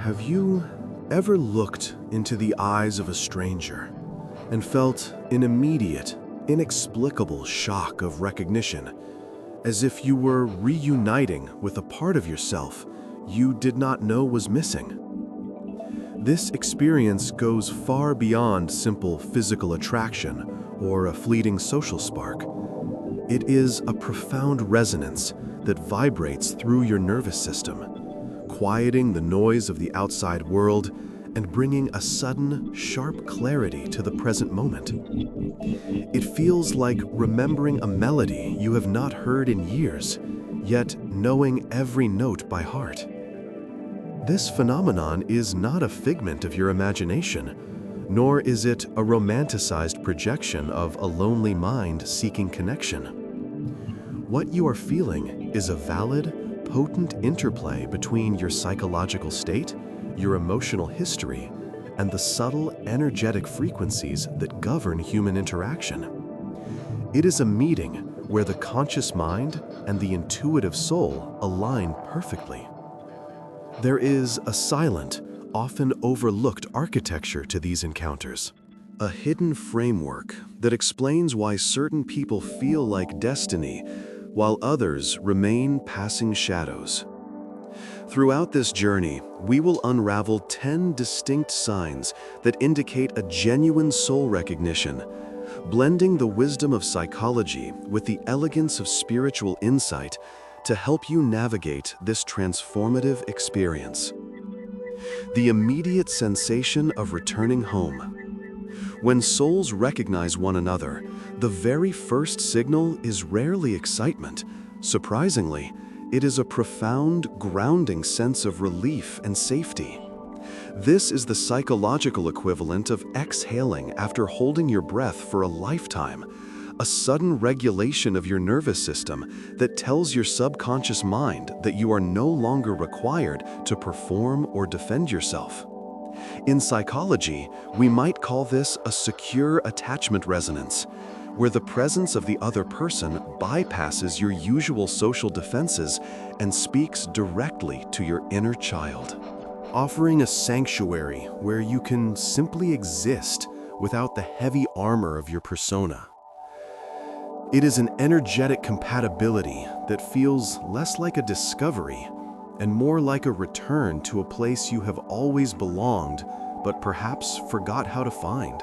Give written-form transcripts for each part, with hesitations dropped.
Have you ever looked into the eyes of a stranger and felt an immediate, inexplicable shock of recognition, as if you were reuniting with a part of yourself you did not know was missing? This experience goes far beyond simple physical attraction or a fleeting social spark. It is a profound resonance that vibrates through your nervous system, quieting the noise of the outside world and bringing a sudden, sharp clarity to the present moment. It feels like remembering a melody you have not heard in years, yet knowing every note by heart. This phenomenon is not a figment of your imagination, nor is it a romanticized projection of a lonely mind seeking connection. What you are feeling is a valid, potent interplay between your psychological state, your emotional history, and the subtle, energetic frequencies that govern human interaction. It is a meeting where the conscious mind and the intuitive soul align perfectly. There is a silent, often overlooked architecture to these encounters, a hidden framework that explains why certain people feel like destiny while others remain passing shadows. Throughout this journey, we will unravel 10 distinct signs that indicate a genuine soul recognition, blending the wisdom of psychology with the elegance of spiritual insight to help you navigate this transformative experience. The immediate sensation of returning home. When souls recognize one another, the very first signal is rarely excitement. Surprisingly, it is a profound, grounding sense of relief and safety. This is the psychological equivalent of exhaling after holding your breath for a lifetime, a sudden regulation of your nervous system that tells your subconscious mind that you are no longer required to perform or defend yourself. In psychology, we might call this a secure attachment resonance, where the presence of the other person bypasses your usual social defenses and speaks directly to your inner child, offering a sanctuary where you can simply exist without the heavy armor of your persona. It is an energetic compatibility that feels less like a discovery and more like a return to a place you have always belonged, but perhaps forgot how to find.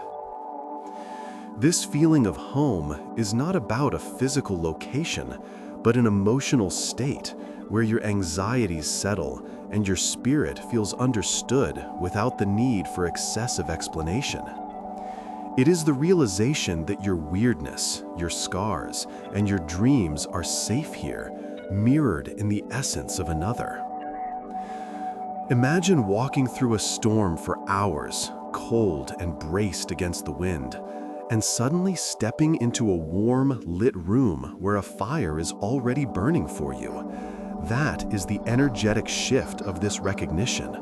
This feeling of home is not about a physical location, but an emotional state where your anxieties settle and your spirit feels understood without the need for excessive explanation. It is the realization that your weirdness, your scars, and your dreams are safe here, mirrored in the essence of another. Imagine walking through a storm for hours, cold and braced against the wind, and suddenly stepping into a warm, lit room where a fire is already burning for you. That is the energetic shift of this recognition.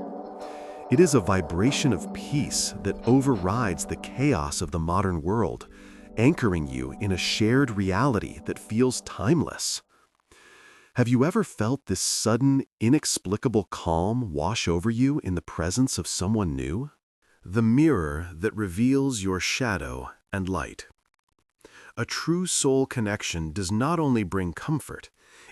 It is a vibration of peace that overrides the chaos of the modern world, anchoring you in a shared reality that feels timeless. Have you ever felt this sudden, inexplicable calm wash over you in the presence of someone new? The mirror that reveals your shadow and light. A true soul connection does not only bring comfort,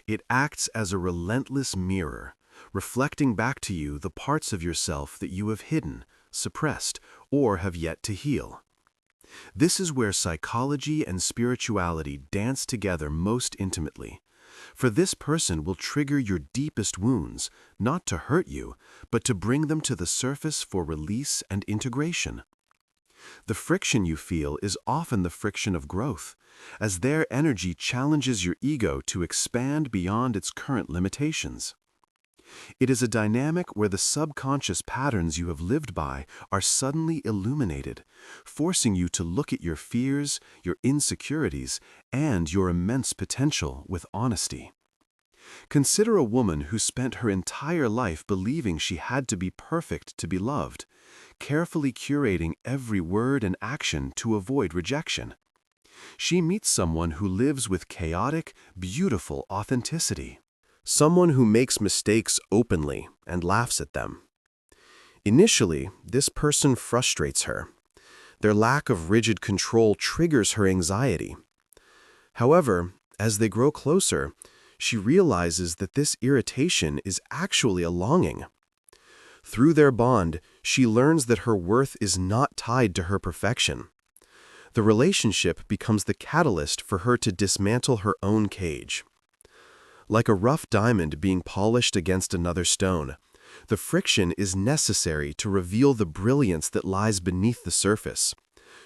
it acts as a relentless mirror, reflecting back to you the parts of yourself that you have hidden, suppressed, or have yet to heal. This is where psychology and spirituality dance together most intimately. For this person will trigger your deepest wounds, not to hurt you, but to bring them to the surface for release and integration. The friction you feel is often the friction of growth, as their energy challenges your ego to expand beyond its current limitations. It is a dynamic where the subconscious patterns you have lived by are suddenly illuminated, forcing you to look at your fears, your insecurities, and your immense potential with honesty. Consider a woman who spent her entire life believing she had to be perfect to be loved, carefully curating every word and action to avoid rejection. She meets someone who lives with chaotic, beautiful authenticity. Someone who makes mistakes openly and laughs at them. Initially, this person frustrates her. Their lack of rigid control triggers her anxiety. However, as they grow closer, she realizes that this irritation is actually a longing. Through their bond, she learns that her worth is not tied to her perfection. The relationship becomes the catalyst for her to dismantle her own cage. Like a rough diamond being polished against another stone, the friction is necessary to reveal the brilliance that lies beneath the surface,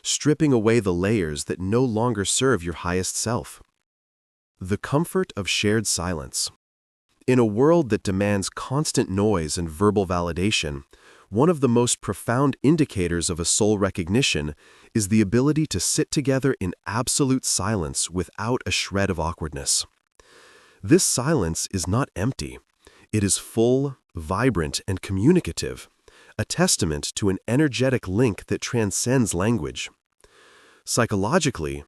stripping away the layers that no longer serve your highest self. The comfort of shared silence. In a world that demands constant noise and verbal validation, one of the most profound indicators of a soul recognition is the ability to sit together in absolute silence without a shred of awkwardness. This silence is not empty. It is full, vibrant, and communicative, a testament to an energetic link that transcends language. Psychologically,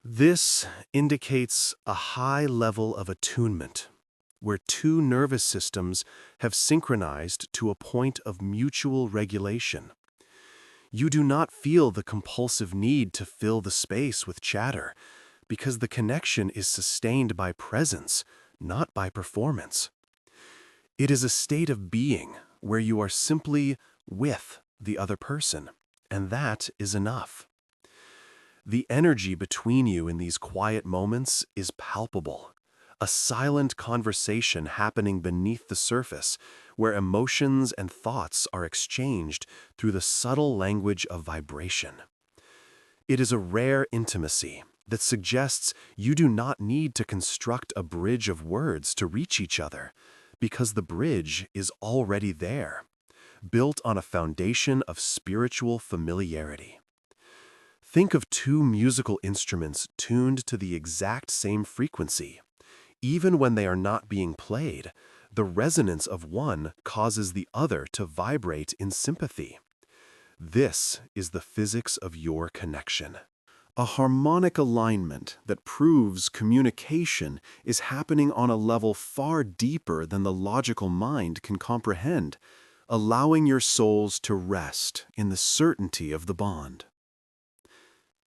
this indicates a high level of attunement, where two nervous systems have synchronized to a point of mutual regulation. You do not feel the compulsive need to fill the space with chatter, because the connection is sustained by presence, not by performance. It is a state of being where you are simply with the other person, and that is enough. The energy between you in these quiet moments is palpable, a silent conversation happening beneath the surface where emotions and thoughts are exchanged through the subtle language of vibration. It is a rare intimacy that suggests you do not need to construct a bridge of words to reach each other, because the bridge is already there, built on a foundation of spiritual familiarity. Think of two musical instruments tuned to the exact same frequency. Even when they are not being played, the resonance of one causes the other to vibrate in sympathy. This is the physics of your connection. A harmonic alignment that proves communication is happening on a level far deeper than the logical mind can comprehend, allowing your souls to rest in the certainty of the bond.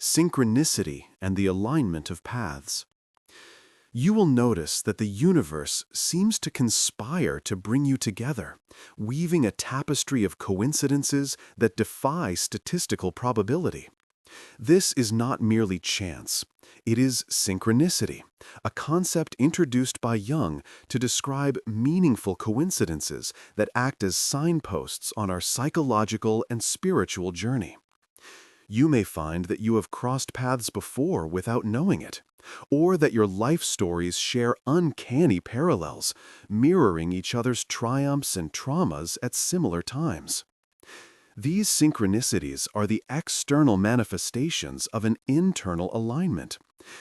Synchronicity and the alignment of paths. You will notice that the universe seems to conspire to bring you together, weaving a tapestry of coincidences that defy statistical probability. This is not merely chance. It is synchronicity, a concept introduced by Jung to describe meaningful coincidences that act as signposts on our psychological and spiritual journey. You may find that you have crossed paths before without knowing it, or that your life stories share uncanny parallels, mirroring each other's triumphs and traumas at similar times. These synchronicities are the external manifestations of an internal alignment,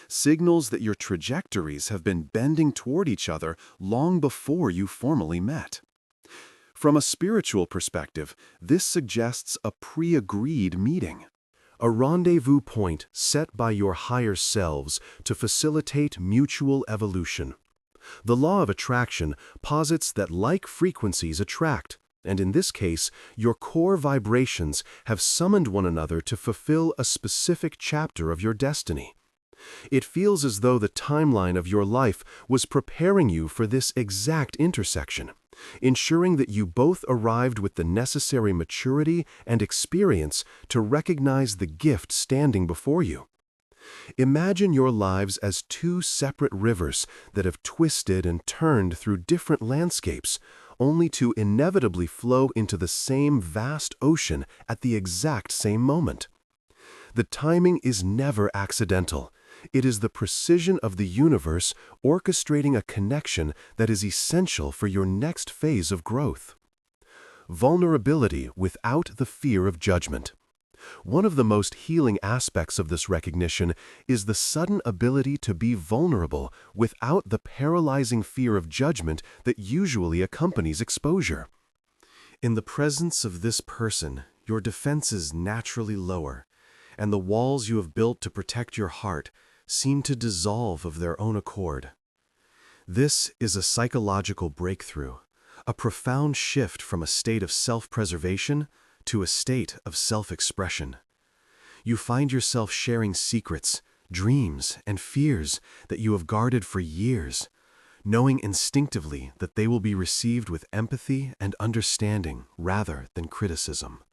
signals that your trajectories have been bending toward each other long before you formally met. From a spiritual perspective, this suggests a pre-agreed meeting, a rendezvous point set by your higher selves to facilitate mutual evolution. The law of attraction posits that like frequencies attract, and in this case, your core vibrations have summoned one another to fulfill a specific chapter of your destiny. It feels as though the timeline of your life was preparing you for this exact intersection, ensuring that you both arrived with the necessary maturity and experience to recognize the gift standing before you. Imagine your lives as two separate rivers that have twisted and turned through different landscapes, only to inevitably flow into the same vast ocean at the exact same moment. The timing is never accidental. It is the precision of the universe orchestrating a connection that is essential for your next phase of growth. Vulnerability without the fear of judgment. One of the most healing aspects of this recognition is the sudden ability to be vulnerable without the paralyzing fear of judgment that usually accompanies exposure. In the presence of this person, your defenses naturally lower, and the walls you have built to protect your heart seem to dissolve of their own accord. This is a psychological breakthrough, a profound shift from a state of self-preservation to a state of self-expression. You find yourself sharing secrets, dreams, and fears that you have guarded for years, knowing instinctively that they will be received with empathy and understanding rather than criticism.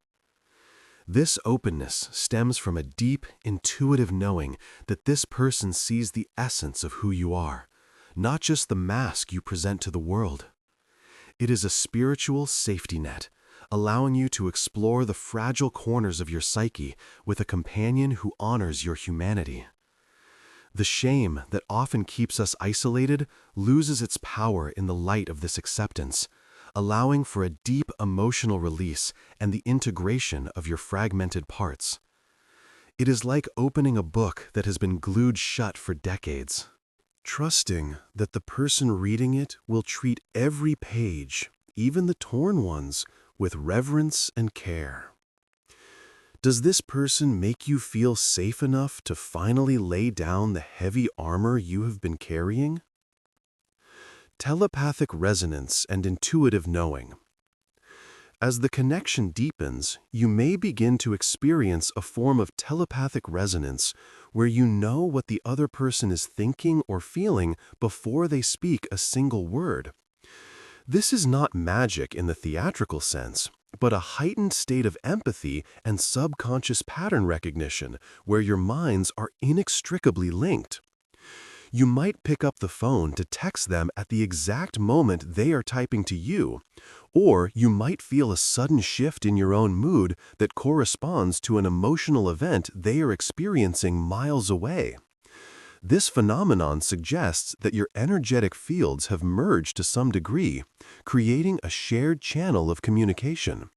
This openness stems from a deep, intuitive knowing that this person sees the essence of who you are, not just the mask you present to the world. It is a spiritual safety net, allowing you to explore the fragile corners of your psyche with a companion who honors your humanity. The shame that often keeps us isolated loses its power in the light of this acceptance, allowing for a deep emotional release and the integration of your fragmented parts. It is like opening a book that has been glued shut for decades, trusting that the person reading it will treat every page, even the torn ones, with reverence and care. Does this person make you feel safe enough to finally lay down the heavy armor you have been carrying? Telepathic resonance and intuitive knowing. As the connection deepens, you may begin to experience a form of telepathic resonance where you know what the other person is thinking or feeling before they speak a single word. This is not magic in the theatrical sense, but a heightened state of empathy and subconscious pattern recognition where your minds are inextricably linked. You might pick up the phone to text them at the exact moment they are typing to you, or you might feel a sudden shift in your own mood that corresponds to an emotional event they are experiencing miles away. This phenomenon suggests that your energetic fields have merged to some degree, creating a shared channel of communication.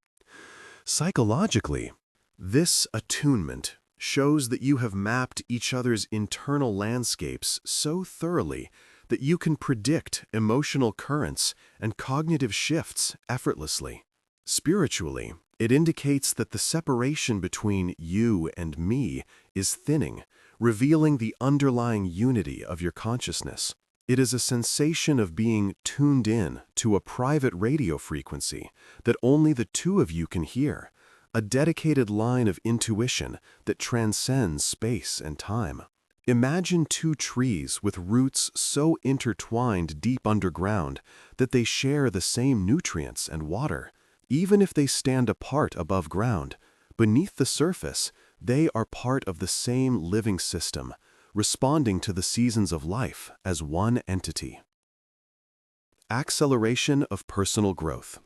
Psychologically, this attunement shows that you have mapped each other's internal landscapes so thoroughly that you can predict emotional currents and cognitive shifts effortlessly. Spiritually, it indicates that the separation between you and me is thinning, revealing the underlying unity of your consciousness. It is a sensation of being tuned in to a private radio frequency that only the two of you can hear, a dedicated line of intuition that transcends space and time. Imagine two trees with roots so intertwined deep underground that they share the same nutrients and water. Even if they stand apart above ground, beneath the surface, they are part of the same living system, responding to the seasons of life as one entity. Acceleration of personal growth.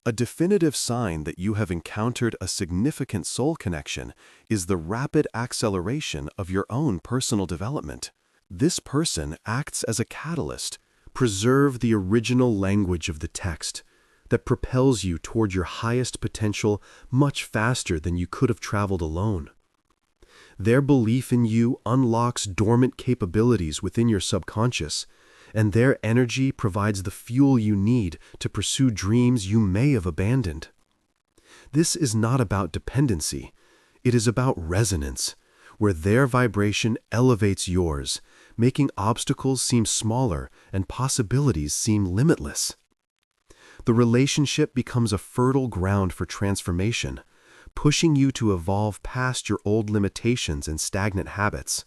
A definitive sign that you have encountered a significant soul connection is the rapid acceleration of your own personal development. This person acts as a catalyst. Preserve the original language of the text that propels you toward your highest potential much faster than you could have traveled alone. Their belief in you unlocks dormant capabilities within your subconscious, and their energy provides the fuel you need to pursue dreams you may have abandoned. This is not about dependency. It is about resonance, where their vibration elevates yours, making obstacles seem smaller and possibilities seem limitless. The relationship becomes a fertile ground for transformation, pushing you to evolve past your old limitations and stagnant habits.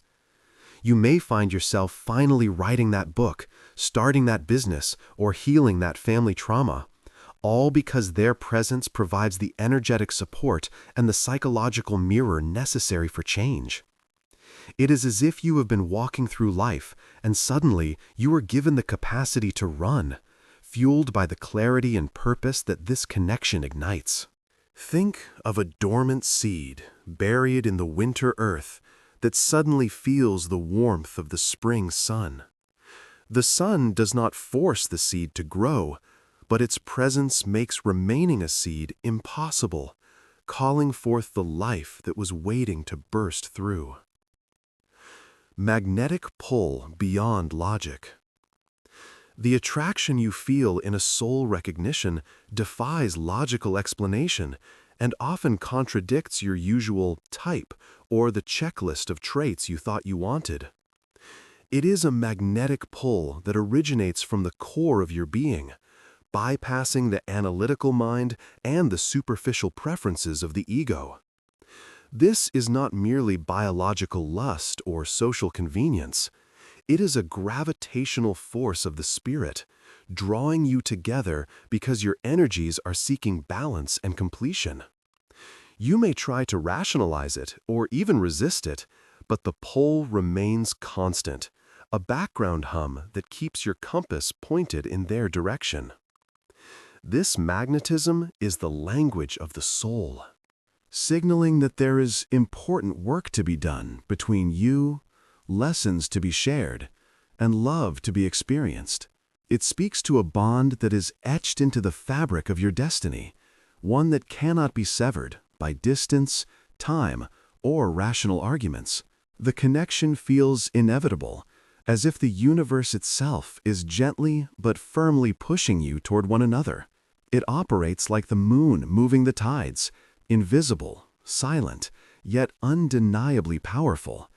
You may find yourself finally writing that book, starting that business, or healing that family trauma, all because their presence provides the energetic support and the psychological mirror necessary for change. It is as if you have been walking through life, and suddenly you are given the capacity to run, fueled by the clarity and purpose that this connection ignites. Think of a dormant seed buried in the winter earth that suddenly feels the warmth of the spring sun. The sun does not force the seed to grow, but its presence makes remaining a seed impossible, calling forth the life that was waiting to burst through. Magnetic pull beyond logic. The attraction you feel in a soul recognition defies logical explanation and often contradicts your usual type or the checklist of traits you thought you wanted. It is a magnetic pull that originates from the core of your being, bypassing the analytical mind and the superficial preferences of the ego. This is not merely biological lust or social convenience. It is a gravitational force of the spirit, drawing you together because your energies are seeking balance and completion. You may try to rationalize it or even resist it, but the pull remains constant, a background hum that keeps your compass pointed in their direction. This magnetism is the language of the soul, signaling that there is important work to be done between you, lessons to be shared, and love to be experienced. It speaks to a bond that is etched into the fabric of your destiny, one that cannot be severed by distance, time, or rational arguments. The connection feels inevitable, as if the universe itself is gently but firmly pushing you toward one another. It operates like the moon moving the tides, invisible, silent, yet undeniably powerful,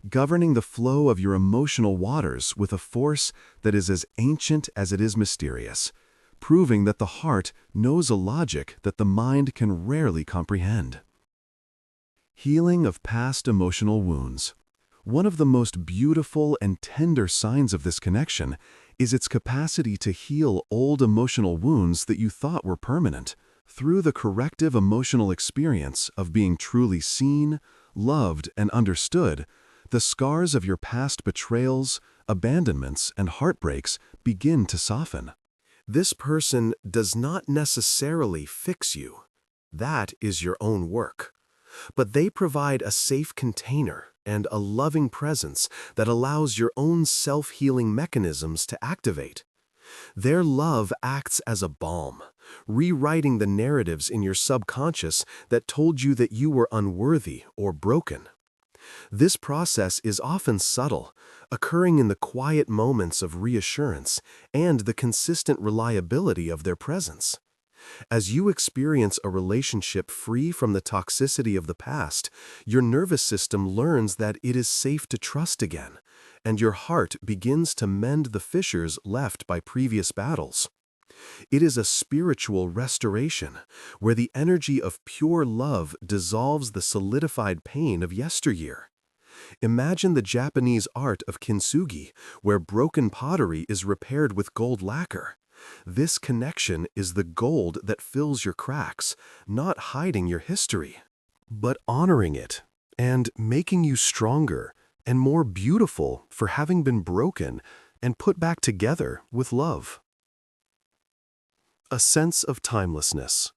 governing the flow of your emotional waters with a force that is as ancient as it is mysterious, proving that the heart knows a logic that the mind can rarely comprehend. Healing of past emotional wounds. One of the most beautiful and tender signs of this connection is its capacity to heal old emotional wounds that you thought were permanent. Through the corrective emotional experience of being truly seen, loved, and understood, the scars of your past betrayals, abandonments, and heartbreaks begin to soften. This person does not necessarily fix you. That is your own work. But they provide a safe container and a loving presence that allows your own self-healing mechanisms to activate. Their love acts as a balm, rewriting the narratives in your subconscious that told you that you were unworthy or broken. This process is often subtle, occurring in the quiet moments of reassurance and the consistent reliability of their presence. As you experience a relationship free from the toxicity of the past, your nervous system learns that it is safe to trust again, and your heart begins to mend the fissures left by previous battles. It is a spiritual restoration, where the energy of pure love dissolves the solidified pain of yesteryear. Imagine the Japanese art of kintsugi, where broken pottery is repaired with gold lacquer. This connection is the gold that fills your cracks, not hiding your history, but honoring it and making you stronger and more beautiful for having been broken and put back together with love. A sense of timelessness.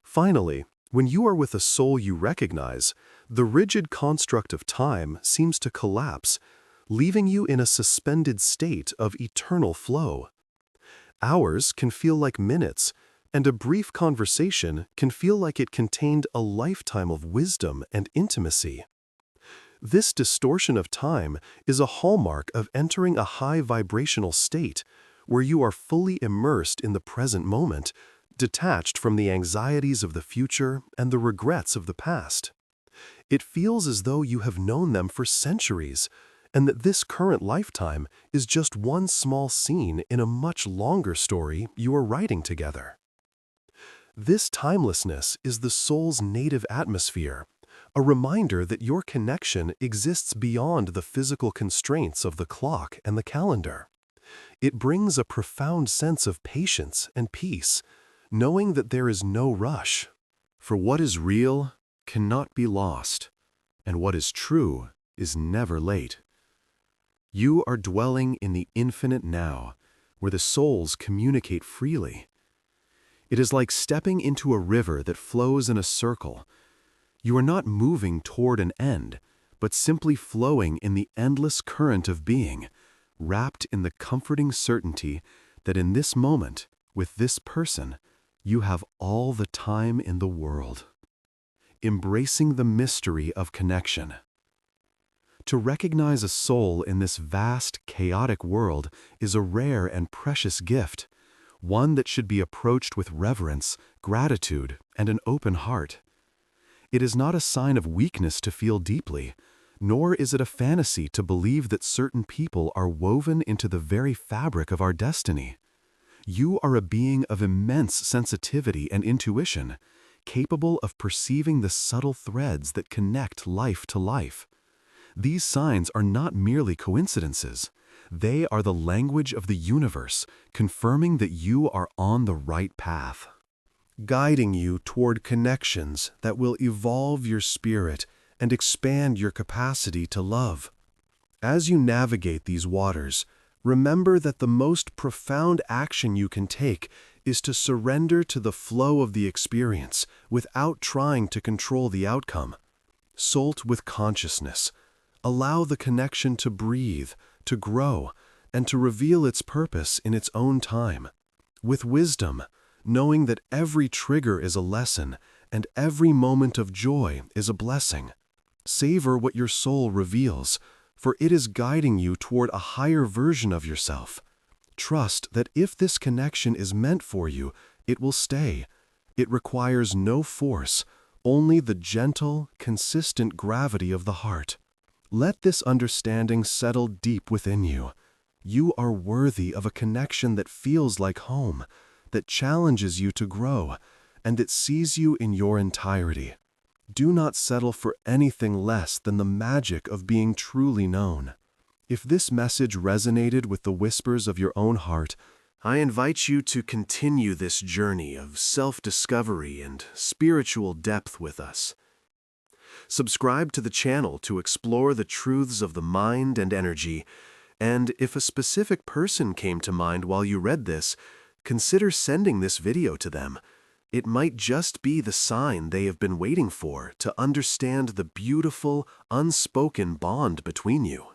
Finally, when you are with a soul you recognize, the rigid construct of time seems to collapse, leaving you in a suspended state of eternal flow. Hours can feel like minutes, and a brief conversation can feel like it contained a lifetime of wisdom and intimacy. This distortion of time is a hallmark of entering a high vibrational state, where you are fully immersed in the present moment, detached from the anxieties of the future and the regrets of the past. It feels as though you have known them for centuries, and that this current lifetime is just one small scene in a much longer story you are writing together. This timelessness is the soul's native atmosphere, a reminder that your connection exists beyond the physical constraints of the clock and the calendar. It brings a profound sense of patience and peace, knowing that there is no rush. For what is real cannot be lost, and what is true is never late. You are dwelling in the infinite now, where the souls communicate freely. It is like stepping into a river that flows in a circle. You are not moving toward an end, but simply flowing in the endless current of being, wrapped in the comforting certainty that in this moment, with this person, you have all the time in the world. Embracing the mystery of connection. To recognize a soul in this vast, chaotic world is a rare and precious gift, one that should be approached with reverence, gratitude, and an open heart. It is not a sign of weakness to feel deeply, nor is it a fantasy to believe that certain people are woven into the very fabric of our destiny. You are a being of immense sensitivity and intuition, capable of perceiving the subtle threads that connect life to life. These signs are not merely coincidences. They are the language of the universe, confirming that you are on the right path, guiding you toward connections that will evolve your spirit and expand your capacity to love. As you navigate these waters, remember that the most profound action you can take is to surrender to the flow of the experience without trying to control the outcome. Salt with consciousness. Allow the connection to breathe, to grow, and to reveal its purpose in its own time. With wisdom, knowing that every trigger is a lesson and every moment of joy is a blessing. Savor what your soul reveals, for it is guiding you toward a higher version of yourself. Trust that if this connection is meant for you, it will stay. It requires no force, only the gentle, consistent gravity of the heart. Let this understanding settle deep within you. You are worthy of a connection that feels like home, that challenges you to grow, and that sees you in your entirety. Do not settle for anything less than the magic of being truly known. If this message resonated with the whispers of your own heart, I invite you to continue this journey of self-discovery and spiritual depth with us. Subscribe to the channel to explore the truths of the mind and energy, and if a specific person came to mind while you read this, consider sending this video to them. It might just be the sign they have been waiting for to understand the beautiful, unspoken bond between you.